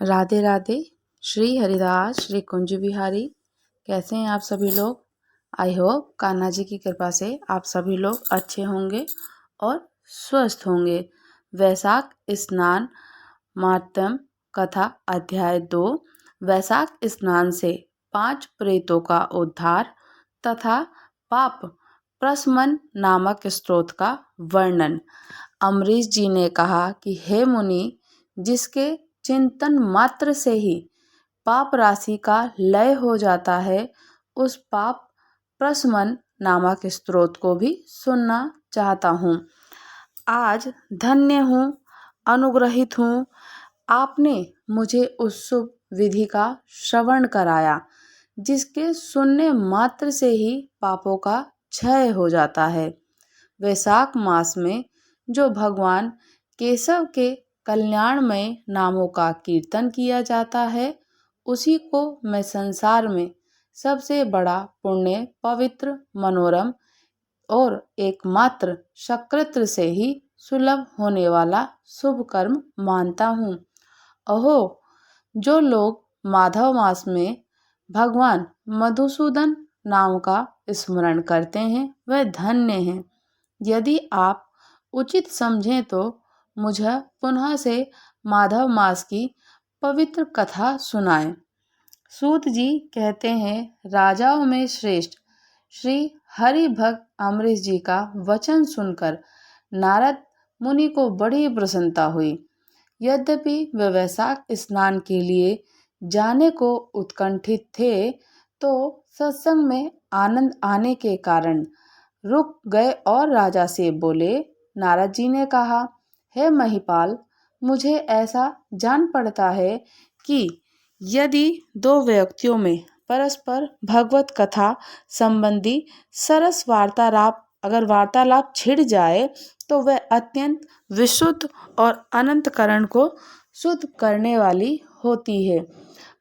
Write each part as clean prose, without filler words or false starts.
राधे राधे। श्री हरिदास श्री कुंज बिहारी। कैसे हैं आप सभी लोग? आई होप कान्हा जी की कृपा से आप सभी लोग अच्छे होंगे और स्वस्थ होंगे। वैशाख स्नान मातम कथा अध्याय 2। वैशाख स्नान से 5 प्रेतों का उद्धार तथा पाप प्रशमन नामक स्तोत्र का वर्णन। अम्बरीश जी ने कहा कि हे मुनि, जिसके चिंतन मात्र से ही पाप राशि का लय हो जाता है, उस पाप प्रशमन नामक स्तोत्र को भी सुनना चाहता हूँ। आज धन्य हूँ, अनुग्रहित हूँ, आपने मुझे उस शुभ विधि का श्रवण कराया जिसके सुनने मात्र से ही पापों का क्षय हो जाता है। वैशाख मास में जो भगवान केशव के कल्याणमय नामों का कीर्तन किया जाता है, उसी को मैं संसार में सबसे बड़ा पुण्य, पवित्र, मनोरम और एकमात्र सकृत्र से ही सुलभ होने वाला शुभ कर्म मानता हूँ। अहो, जो लोग माधव मास में भगवान मधुसूदन नाम का स्मरण करते हैं, वह धन्य हैं। यदि आप उचित समझें तो मुझे पुनः से माधव मास की पवित्र कथा सुनाएं। सूत जी कहते हैं, राजाओं में श्रेष्ठ श्री हरि भक्त अम्बरीश जी का वचन सुनकर नारद मुनि को बड़ी प्रसन्नता हुई। यद्यपि वे वैशाख स्नान के लिए जाने को उत्कंठित थे, तो सत्संग में आनंद आने के कारण रुक गए और राजा से बोले। नारद जी ने कहा, हे महिपाल, मुझे ऐसा जान पड़ता है कि यदि दो व्यक्तियों में परस्पर भगवत कथा संबंधी सरस वार्तालाप छिड़ जाए तो वह अत्यंत विशुद्ध और अनंत करण को शुद्ध करने वाली होती है।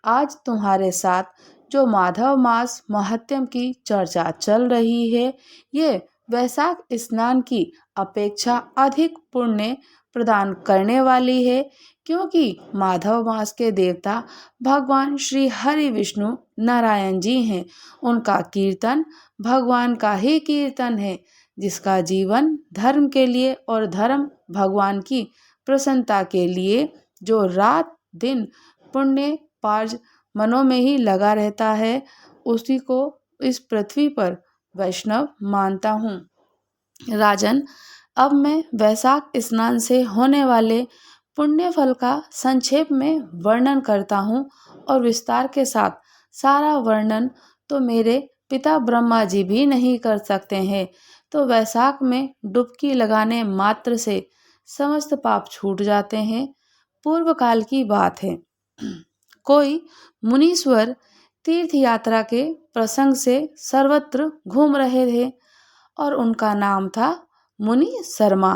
आज तुम्हारे साथ जो माधव मास महात्म्य की चर्चा चल रही है, ये वैशाख स्नान की अपेक्षा अधिक पुण्य प्रदान करने वाली है, क्योंकि माधव मास के देवता भगवान श्री हरि विष्णु नारायण जी हैं। उनका कीर्तन भगवान का ही कीर्तन है, जिसका जीवन धर्म के लिए और धर्म भगवान की प्रसन्नता के लिए जो रात दिन पुण्य पार्ज मनों में ही लगा रहता है, उसी को इस पृथ्वी पर वैष्णव मानता हूँ। राजन, अब मैं वैशाख स्नान से होने वाले पुण्य फल का संक्षेप में वर्णन करता हूँ और विस्तार के साथ सारा वर्णन तो मेरे पिता ब्रह्मा जी भी नहीं कर सकते हैं। तो वैशाख में डुबकी लगाने मात्र से समस्त पाप छूट जाते हैं। पूर्व काल की बात है, कोई मुनीश्वर तीर्थ यात्रा के प्रसंग से सर्वत्र घूम रहे थे और उनका नाम था मुनि शर्मा।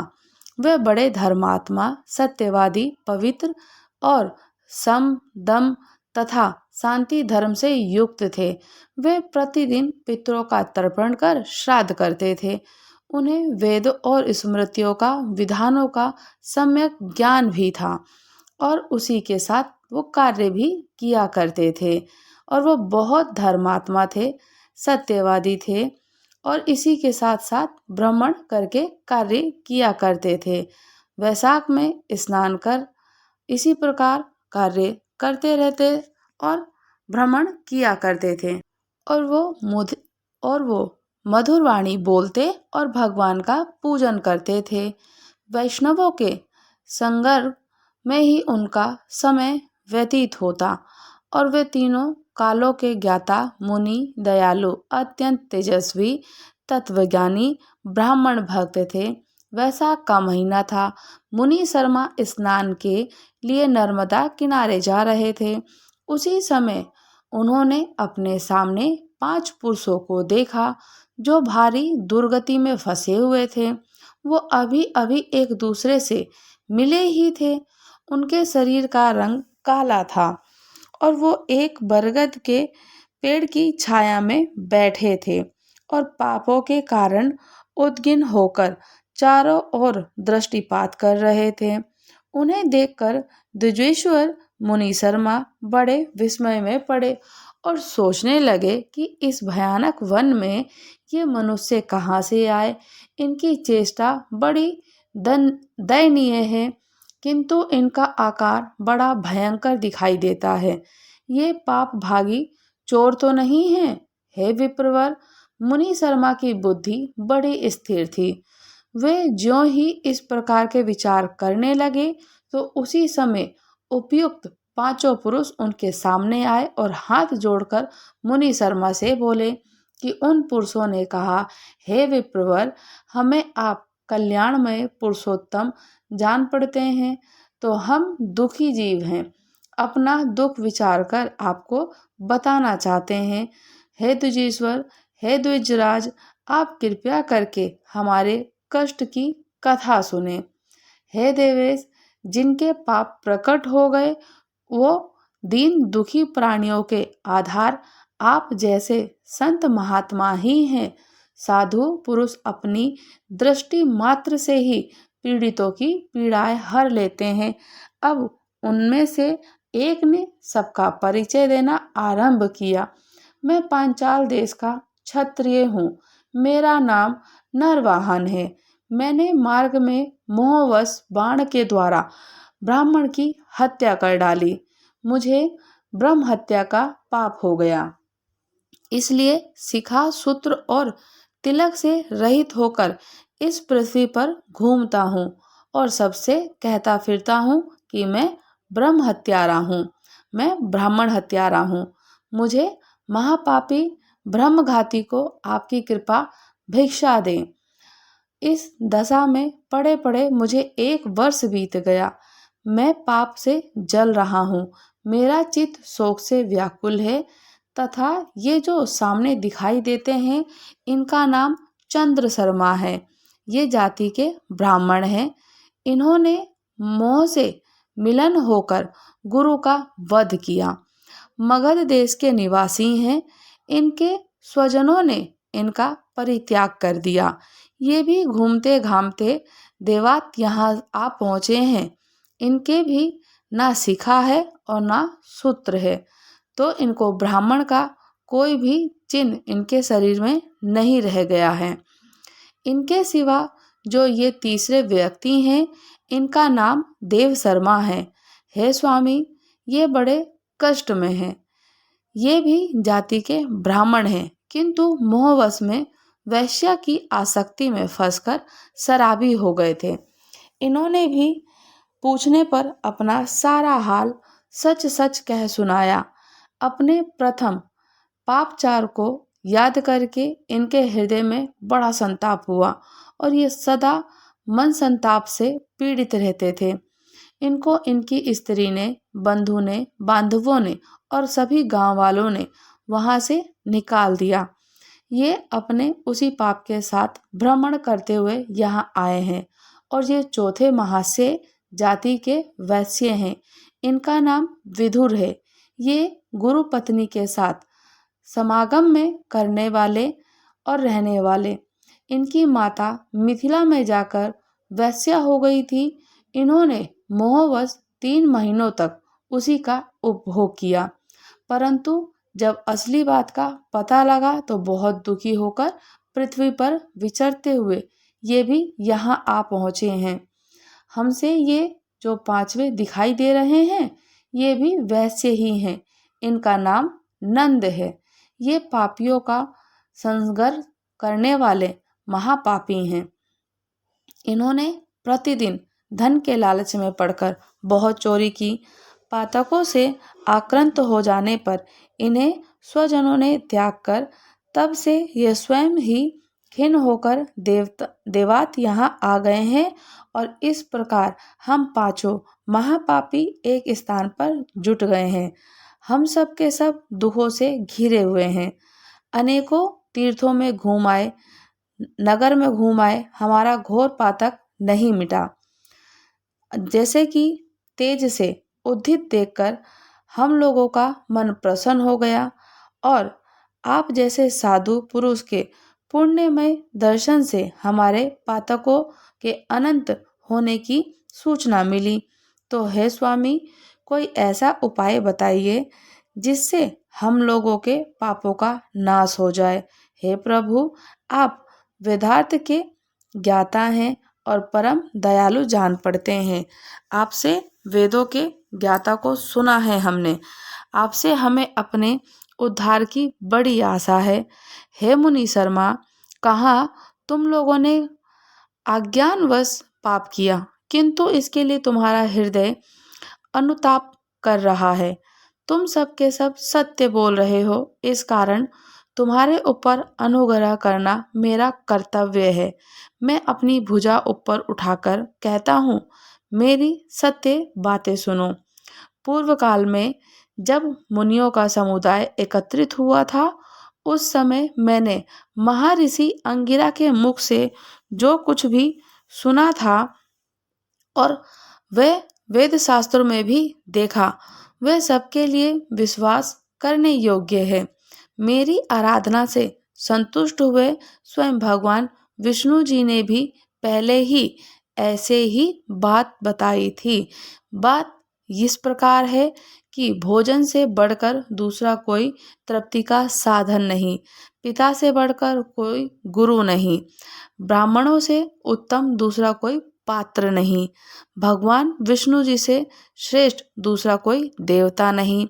वे बड़े धर्मात्मा, सत्यवादी, पवित्र और सम दम तथा शांति धर्म से युक्त थे। वे प्रतिदिन पितरों का तर्पण कर श्राद्ध करते थे। उन्हें वेद और स्मृतियों का, विधानों का सम्यक ज्ञान भी था और उसी के साथ वो कार्य भी किया करते थे। और वो बहुत धर्मात्मा थे, सत्यवादी थे और इसी के साथ साथ भ्रमण करके कार्य किया करते थे। वैशाख में स्नान कर इसी प्रकार कार्य करते रहते और भ्रमण किया करते थे। और वो मधुर वाणी बोलते और भगवान का पूजन करते थे। वैष्णवों के संगर्भ में ही उनका समय व्यतीत होता और वे तीनों कालों के ज्ञाता, मुनि, दयालु, अत्यंत तेजस्वी, तत्वज्ञानी ब्राह्मण भक्त थे। वैशाख का महीना था। मुनि शर्मा स्नान के लिए नर्मदा किनारे जा रहे थे। उसी समय उन्होंने अपने सामने 5 पुरुषों को देखा जो भारी दुर्गति में फंसे हुए थे। वो अभी अभी एक दूसरे से मिले ही थे। उनके शरीर का रंग काला था और वो एक बरगद के पेड़ की छाया में बैठे थे और पापों के कारण उद्गिन होकर चारों ओर दृष्टिपात कर रहे थे। उन्हें देखकर द्विजेश्वर मुनि शर्मा बड़े विस्मय में पड़े और सोचने लगे कि इस भयानक वन में ये मनुष्य कहाँ से आए। इनकी चेष्टा बड़ी दयनीय है, किंतु इनका आकार बड़ा भयंकर दिखाई देता है। ये पाप भागी चोर तो नहीं है? हे विप्रवर, मुनि शर्मा की बुद्धि बड़ी स्थिर थी। वे ज्यों ही इस प्रकार के विचार करने लगे तो उसी समय उपयुक्त पांचों पुरुष उनके सामने आए और हाथ जोड़कर मुनि शर्मा से बोले कि उन पुरुषों ने कहा, हे विप्रवर, हमें आप कल्याणमय पुरुषोत्तम जान पड़ते हैं, तो हम दुखी जीव हैं, अपना दुख विचार कर आपको बताना चाहते हैं। हे द्विजेश्वर, हे द्विजराज, आप कृपया करके हमारे कष्ट की कथा सुने। हे देवेश, जिनके पाप प्रकट हो गए वो दीन दुखी प्राणियों के आधार आप जैसे संत महात्मा ही हैं। साधु पुरुष अपनी दृष्टि मात्र से ही पीड़ितों की पीड़ाएं हर लेते हैं। अब उनमें से एक ने सबका परिचय देना आरंभ किया। मैं पांचाल देश का क्षत्रिय हूँ। मेरा नाम नरवाहन है। मैंने मार्ग में मोहवश बाण के द्वारा ब्राह्मण की हत्या कर डाली। मुझे ब्रह्म हत्या का पाप हो गया, इसलिए शिखा सूत्र और तिलक से रहित होकर इस पृथ्वी पर घूमता हूँ और सबसे कहता फिरता हूँ कि मैं ब्रह्म हत्यारा हूँ, मैं ब्राह्मण हत्यारा हूँ। मुझे महापापी ब्रह्मघाती को आपकी कृपा भिक्षा दें। इस दशा में पड़े पड़े मुझे 1 वर्ष बीत गया। मैं पाप से जल रहा हूँ। मेरा चित्त शोक से व्याकुल है तथा ये जो सामने दिखाई देते हैं इनका नाम चंद्र शर्मा है। ये जाति के ब्राह्मण हैं। इन्होंने मोह से मिलन होकर गुरु का वध किया। मगध देश के निवासी हैं। इनके स्वजनों ने इनका परित्याग कर दिया। ये भी घूमते घामते देवात यहाँ आ पहुँचे हैं। इनके भी ना शिखा है और ना सूत्र है, तो इनको ब्राह्मण का कोई भी चिन्ह इनके शरीर में नहीं रह गया है। इनके सिवा जो ये तीसरे व्यक्ति हैं इनका नाम देव शर्मा है। हे स्वामी, ये बड़े कष्ट में हैं। ये भी जाति के ब्राह्मण हैं, किंतु मोहवश में वैश्या की आसक्ति में फंसकर शराबी हो गए थे। इन्होंने भी पूछने पर अपना सारा हाल सच सच कह सुनाया। अपने प्रथम पापचार को याद करके इनके हृदय में बड़ा संताप हुआ और ये सदा मन संताप से पीड़ित रहते थे। इनको इनकी स्त्री ने, बंधु ने, बांधवों ने और सभी गांव वालों ने वहां से निकाल दिया। ये अपने उसी पाप के साथ भ्रमण करते हुए यहाँ आए हैं और ये चौथे महाशय जाति के वैश्य हैं। इनका नाम विदुर है। ये गुरु पत्नी के साथ समागम में करने वाले और रहने वाले। इनकी माता मिथिला में जाकर वैश्या हो गई थी। इन्होंने मोहवश 3 महीनों तक उसी का उपभोग किया, परंतु जब असली बात का पता लगा तो बहुत दुखी होकर पृथ्वी पर विचरते हुए ये भी यहाँ आ पहुँचे हैं। हमसे ये जो 5वें दिखाई दे रहे हैं ये भी वैश्य ही हैं। इनका नाम नंद है। ये पापियों का संसर्ग करने वाले महापापी हैं। इन्होंने प्रतिदिन धन के लालच में पड़कर बहुत चोरी की। पातकों से आक्रांत हो जाने पर इन्हें स्वजनों ने त्याग कर तब से ये स्वयं ही खिन्न होकर देवात यहाँ आ गए हैं और इस प्रकार हम पांचों महापापी एक स्थान पर जुट गए हैं। हम सब के सब दुखों से घिरे हुए हैं। अनेकों तीर्थों में घूम आए, नगर में घूम आए, हमारा घोर पातक नहीं मिटा। जैसे कि तेज से उद्धित देखकर हम लोगों का मन प्रसन्न हो गया और आप जैसे साधु पुरुष के पुण्यमय दर्शन से हमारे पातकों के अनंत होने की सूचना मिली। तो हे स्वामी, कोई ऐसा उपाय बताइए जिससे हम लोगों के पापों का नाश हो जाए। हे प्रभु, आप वेदार्थ के ज्ञाता हैं और परम दयालु जान पड़ते हैं। आपसे वेदों के ज्ञाता को सुना है हमने, आपसे हमें अपने उद्धार की बड़ी आशा है। हे मुनि शर्मा, कहाँ तुम लोगों ने अज्ञानवश पाप किया, किंतु इसके लिए तुम्हारा हृदय अनुताप कर रहा है। तुम सब के सब सत्य बोल रहे हो, इस कारण तुम्हारे ऊपर अनुग्रह करना मेरा कर्तव्य है। मैं अपनी भुजा ऊपर उठाकर कहता हूँ, मेरी सत्य बातें सुनो। पूर्व काल में जब मुनियों का समुदाय एकत्रित हुआ था, उस समय मैंने महर्षि अंगिरा के मुख से जो कुछ भी सुना था और वह वेद शास्त्रों में भी देखा, वह सबके लिए विश्वास करने योग्य है। मेरी आराधना से संतुष्ट हुए स्वयं भगवान विष्णु जी ने भी पहले ही ऐसे ही बात बताई थी। बात इस प्रकार है कि भोजन से बढ़कर दूसरा कोई तृप्ति का साधन नहीं, पिता से बढ़कर कोई गुरु नहीं, ब्राह्मणों से उत्तम दूसरा कोई पात्र नहीं, भगवान विष्णु जी से श्रेष्ठ दूसरा कोई देवता नहीं,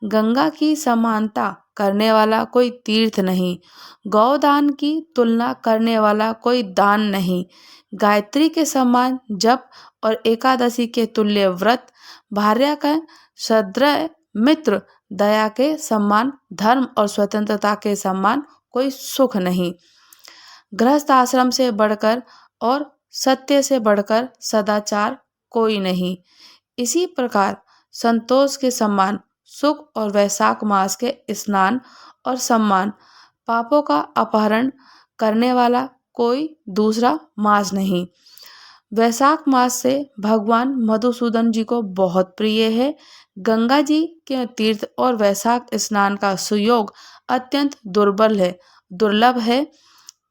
गंगा की समानता करने वाला कोई तीर्थ नहीं, गौदान की तुलना करने वाला कोई दान नहीं, गायत्री के समान जप और एकादशी के तुल्य व्रत, भार्या का सद्रय मित्र, दया के समान धर्म और स्वतंत्रता के समान कोई सुख नहीं, गृहस्थ आश्रम से बढ़कर और सत्य से बढ़कर सदाचार कोई नहीं। इसी प्रकार संतोष के समान सुख और वैशाख मास के स्नान और सम्मान, पापों का अपहरण करने वाला कोई दूसरा मास नहीं। वैशाख मास से भगवान मधुसूदन जी को बहुत प्रिय है। गंगा जी के तीर्थ और वैशाख स्नान का सुयोग अत्यंत दुर्लभ है।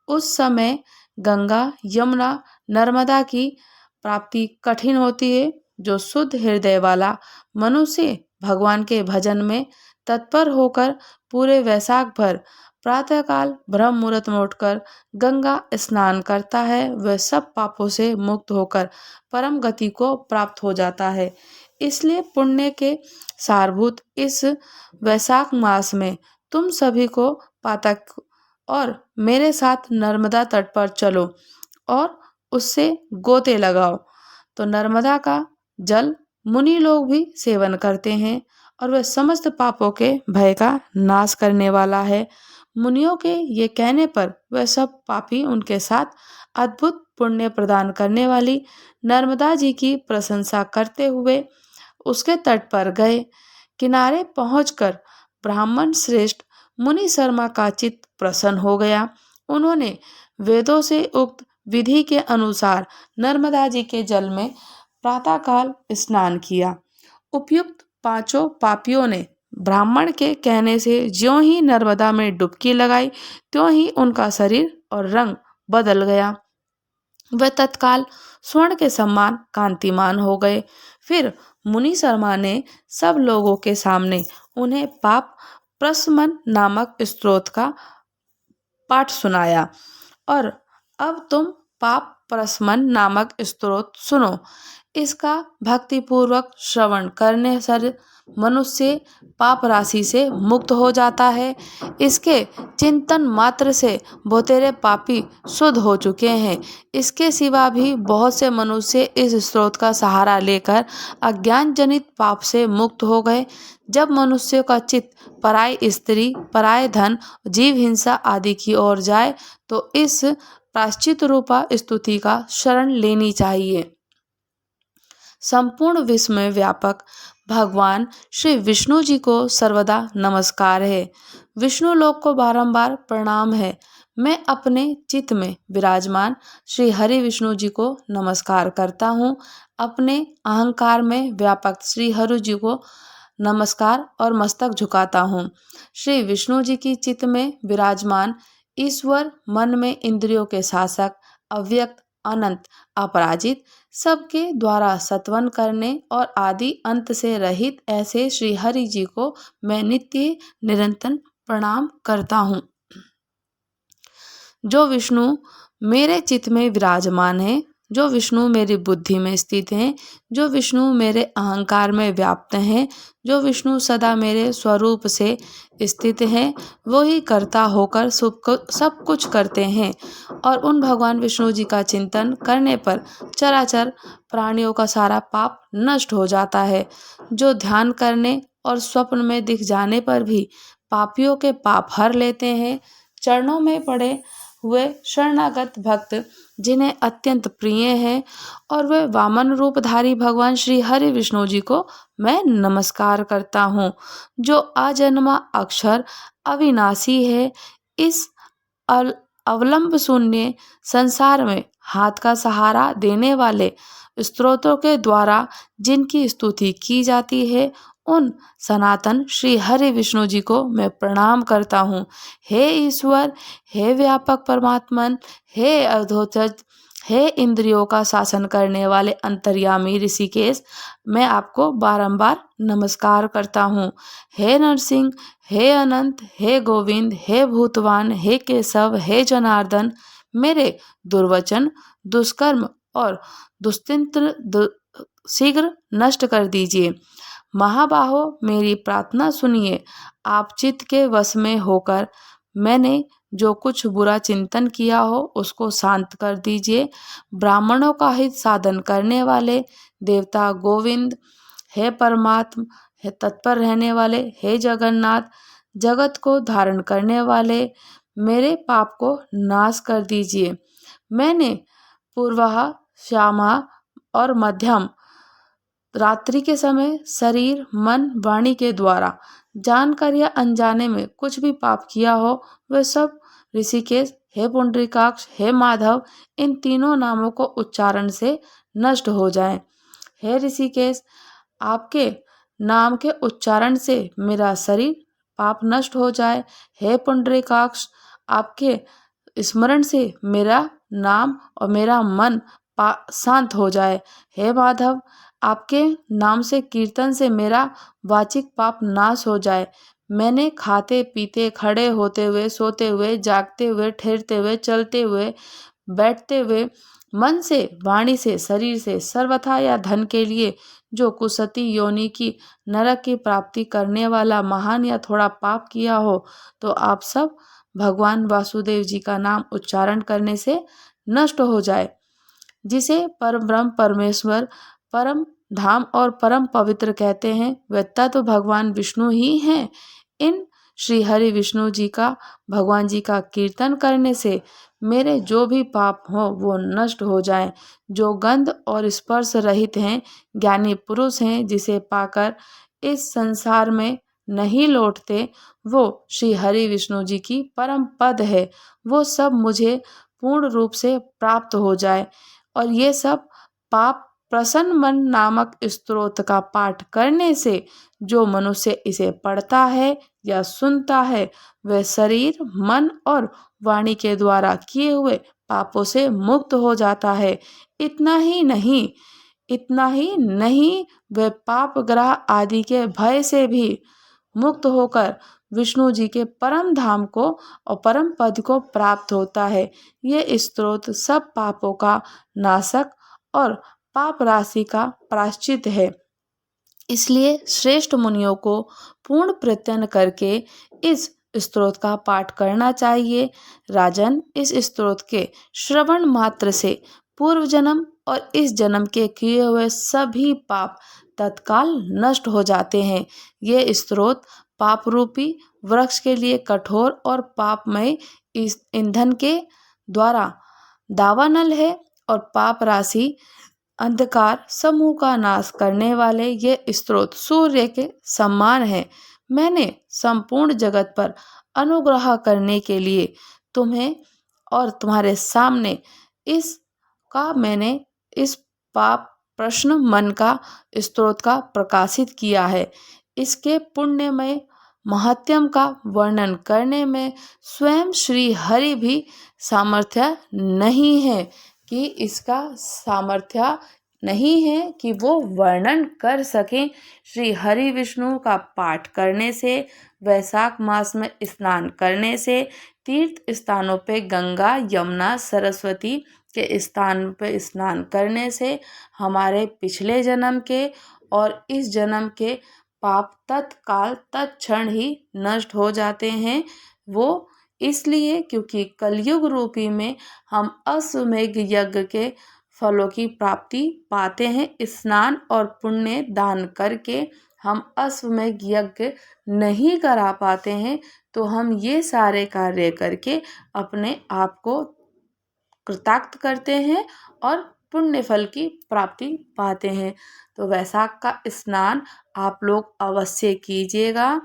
उस समय गंगा, यमुना, नर्मदा की प्राप्ति कठिन होती है। जो शुद्ध हृदय वाला मनुष्य भगवान के भजन में तत्पर होकर पूरे वैशाख भर प्रातःकाल ब्रह्म मुहूर्त में उठकर गंगा स्नान करता है, वह सब पापों से मुक्त होकर परम गति को प्राप्त हो जाता है। इसलिए पुण्य के सारभूत इस वैशाख मास में तुम सभी को पातक और मेरे साथ नर्मदा तट पर चलो और उससे गोते लगाओ। तो नर्मदा का जल मुनि लोग भी सेवन करते हैं और वह समस्त पापों के भय का नाश करने वाला है। मुनियों के ये कहने पर वह सब पापी उनके साथ अद्भुत पुण्य प्रदान करने वाली नर्मदा जी की प्रशंसा करते हुए उसके तट पर गए। किनारे पहुंचकर ब्राह्मण श्रेष्ठ मुनि शर्मा का चित्त प्रसन्न हो गया। उन्होंने वेदों से उक्त विधि के अनुसार नर्मदा जी के जल में प्रातःकाल स्नान किया। उपयुक्त पांचों पापियों ने ब्राह्मण के कहने से ज्यों ही नर्मदा में डुबकी लगाई, त्यों ही उनका शरीर और रंग बदल गया। वह तत्काल स्वर्ण के समान कांतिमान हो गए। फिर मुनि शर्मा ने सब लोगों के सामने उन्हें पाप प्रशमन नामक स्तोत्र का पाठ सुनाया। और अब तुम पाप प्रशमन नामक स्तोत्र सुनो। इसका भक्तिपूर्वक श्रवण करने से मनुष्य पाप राशि से मुक्त हो जाता है। इसके चिंतन मात्र से बहुतेरे पापी शुद्ध हो चुके हैं। इसके सिवा भी बहुत से मनुष्य इस स्रोत का सहारा लेकर अज्ञान जनित पाप से मुक्त हो गए। जब मनुष्य का चित्त पराय स्त्री, पराय धन, जीव हिंसा आदि की ओर जाए तो इस प्रायश्चित रूपा स्तुति का शरण लेनी चाहिए। संपूर्ण विश्व में व्यापक भगवान श्री विष्णु जी को सर्वदा नमस्कार है। विष्णु लोक को बारंबार प्रणाम है। मैं अपने चित्त में विराजमान श्री हरि विष्णु जी को नमस्कार करता हूँ। अपने अहंकार में व्यापक श्री हरि जी को नमस्कार और मस्तक झुकाता हूँ। श्री विष्णु जी की चित्त में विराजमान ईश्वर मन में इंद्रियों के शासक, अव्यक्त अनंत, अपराजित, सबके द्वारा सत्वन करने और आदि अंत से रहित ऐसे श्री हरि जी को मैं नित्य निरंतर प्रणाम करता हूँ। जो विष्णु मेरे चित्त में विराजमान है, जो विष्णु मेरी बुद्धि में स्थित हैं, जो विष्णु मेरे अहंकार में व्याप्त हैं, जो विष्णु सदा मेरे स्वरूप से स्थित हैं, वो ही कर्ता होकर सब कुछ करते हैं। और उन भगवान विष्णु जी का चिंतन करने पर चराचर प्राणियों का सारा पाप नष्ट हो जाता है। जो ध्यान करने और स्वप्न में दिख जाने पर भी पापियों के पाप हर लेते हैं। चरणों में पड़े हुए शरणागत भक्त जिन्हें अत्यंत प्रिय हैं और वे वामन रूपधारी भगवान श्री हरि विष्णु जी को मैं नमस्कार करता हूँ। जो अजन्मा अक्षर अविनाशी है, इस अवलंब शून्य संसार में हाथ का सहारा देने वाले स्तोत्रों के द्वारा जिनकी स्तुति की जाती है, उन सनातन श्री हरि विष्णु जी को मैं प्रणाम करता हूँ। हे ईश्वर, हे व्यापक परमात्मन, हे अधोचज, हे इंद्रियों का शासन करने वाले अंतर्यामी ऋषिकेश, मैं आपको बारंबार नमस्कार करता हूँ। हे नरसिंह, हे अनंत, हे गोविंद, हे भूतवान, हे केशव, हे जनार्दन, मेरे दुर्वचन, दुष्कर्म और दुष्चिंतन शीघ्र नष्ट कर दीजिए। महाबाहो, मेरी प्रार्थना सुनिए। आप चित्त के वश में होकर मैंने जो कुछ बुरा चिंतन किया हो उसको शांत कर दीजिए। ब्राह्मणों का हित साधन करने वाले देवता गोविंद, हे परमात्म, हे तत्पर रहने वाले, हे जगन्नाथ, जगत को धारण करने वाले, मेरे पाप को नाश कर दीजिए। मैंने पूर्वाह, श्यामा और मध्यम रात्रि के समय शरीर, मन, वाणी के द्वारा जानकर या अनजाने में कुछ भी पाप किया हो, वह सब ऋषिकेश, हे पुंडरीकाक्ष, हे माधव, इन तीनों नामों को उच्चारण से नष्ट हो जाएं। हे ऋषिकेश, आपके नाम के उच्चारण से मेरा शरीर पाप नष्ट हो जाए। हे पुंडरीकाक्ष, आपके स्मरण से मेरा नाम और मेरा मन शांत हो जाए। हे माधव, आपके नाम से कीर्तन से मेरा वाचिक पाप नाश हो जाए। मैंने खाते पीते, खड़े होते हुए, सोते हुए, जागते हुए, ठहरते हुए, चलते हुए, बैठते हुए, मन से, वाणी से, शरीर से, सर्वथा या धन के लिए जो कुसती योनि की नरक की प्राप्ति करने वाला महान या थोड़ा पाप किया हो, तो आप सब भगवान वासुदेव जी का नाम उच्चारण करने से नष्ट हो जाए। जिसे परम ब्रह्म परमेश्वर, परम धाम और परम पवित्र कहते हैं, वह तत्व भगवान विष्णु ही हैं। इन श्री हरि विष्णु जी का, भगवान जी का कीर्तन करने से मेरे जो भी पाप हो वो नष्ट हो जाएं। जो गंध और स्पर्श रहित हैं, ज्ञानी पुरुष हैं, जिसे पाकर इस संसार में नहीं लौटते, वो श्री हरि विष्णु जी की परम पद है। वो सब मुझे पूर्ण रूप से प्राप्त हो जाए और ये सब पाप प्रसन्न मन नामक स्तोत्र का पाठ करने से जो मनुष्य इसे पढ़ता है या सुनता है, वह शरीर, मन और वाणी के द्वारा किए हुए पापों से मुक्त हो जाता है। इतना ही नहीं, वह पाप ग्रह आदि के भय से भी मुक्त होकर विष्णु जी के परम धाम को और परम पद को प्राप्त होता है। ये स्तोत्र सब पापों का नाशक और पाप राशि का प्रायश्चित है। इसलिए श्रेष्ठ मुनियों को पूर्ण प्रयत्न करके इस स्तोत्र का पाठ करना चाहिए। राजन, इस स्तोत्र के श्रवण मात्र से पूर्व जन्म और इस जन्म के किए हुए सभी पाप तत्काल नष्ट हो जाते हैं। ये स्तोत्र पाप रूपी वृक्ष के लिए कठोर और पापमय इस ईंधन के द्वारा दावानल है और पाप राशि अंधकार समूह का नाश करने वाले ये स्तोत्र सूर्य के समान है। मैंने संपूर्ण जगत पर अनुग्रह करने के लिए तुम्हें और तुम्हारे सामने मैंने इस पाप प्रश्न मन का स्तोत्र का प्रकाशित किया है। इसके पुण्यमय महत्यम का वर्णन करने में स्वयं श्री हरि भी सामर्थ्य नहीं है। कि इसका सामर्थ्य नहीं है कि वो वर्णन कर सकें। श्री हरि विष्णु का पाठ करने से, वैशाख मास में स्नान करने से, तीर्थ स्थानों पे गंगा यमुना सरस्वती के स्थान पे स्नान करने से हमारे पिछले जन्म के और इस जन्म के पाप तत्काल तत्क्षण ही नष्ट हो जाते हैं। वो इसलिए क्योंकि कलयुग रूपी में हम अश्वमेध यज्ञ के फलों की प्राप्ति पाते हैं। स्नान और पुण्य दान करके हम अश्वमेध यज्ञ नहीं करा पाते हैं, तो हम ये सारे कार्य करके अपने आप को कृतार्थ करते हैं और पुण्य फल की प्राप्ति पाते हैं। तो वैशाख का स्नान आप लोग अवश्य कीजिएगा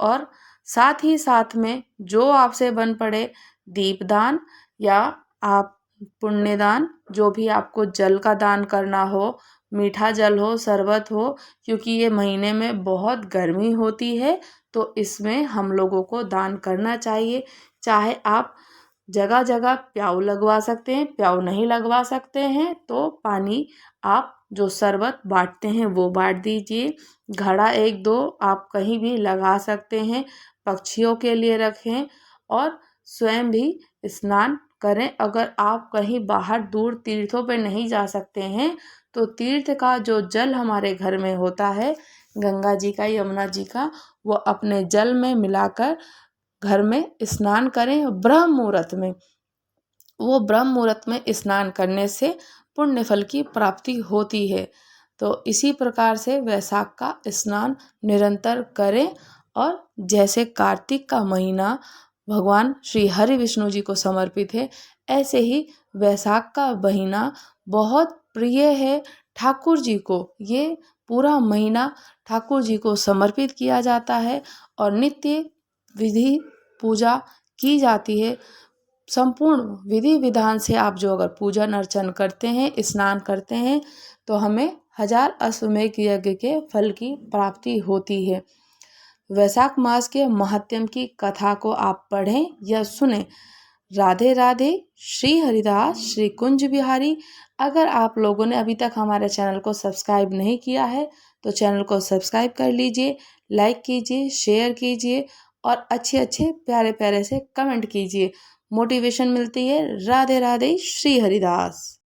और साथ ही साथ में जो आपसे बन पड़े दीपदान या आप पुण्यदान, जो भी आपको जल का दान करना हो, मीठा जल हो, शरबत हो, क्योंकि ये महीने में बहुत गर्मी होती है तो इसमें हम लोगों को दान करना चाहिए। चाहे आप जगह जगह प्याऊ लगवा सकते हैं, प्याऊ नहीं लगवा सकते हैं तो पानी आप जो शरबत बांटते हैं वो बांट दीजिए। घड़ा एक दो आप कहीं भी लगा सकते हैं, पक्षियों के लिए रखें और स्वयं भी स्नान करें। अगर आप कहीं बाहर दूर तीर्थों पर नहीं जा सकते हैं तो तीर्थ का जो जल हमारे घर में होता है, गंगा जी का, यमुना जी का, वो अपने जल में मिलाकर घर में स्नान करें। ब्रह्म मुहूर्त में, वो ब्रह्म मुहूर्त में स्नान करने से पुण्य फल की प्राप्ति होती है। तो इसी प्रकार से वैशाख का स्नान निरंतर करें और जैसे कार्तिक का महीना भगवान श्री हरि विष्णु जी को समर्पित है, ऐसे ही वैशाख का महीना बहुत प्रिय है ठाकुर जी को। ये पूरा महीना ठाकुर जी को समर्पित किया जाता है और नित्य विधि पूजा की जाती है। संपूर्ण विधि विधान से आप जो अगर पूजन अर्चन करते हैं, स्नान करते हैं, तो हमें 1000 अश्वमेध यज्ञ के फल की प्राप्ति होती है। वैशाख मास के महात्म्य की कथा को आप पढ़ें या सुने। राधे राधे। श्री हरिदास, श्री कुंज बिहारी। अगर आप लोगों ने अभी तक हमारे चैनल को सब्सक्राइब नहीं किया है तो चैनल को सब्सक्राइब कर लीजिए, लाइक कीजिए, शेयर कीजिए और अच्छे अच्छे प्यारे प्यारे से कमेंट कीजिए। मोटिवेशन मिलती है। राधे राधे। श्री हरिदास।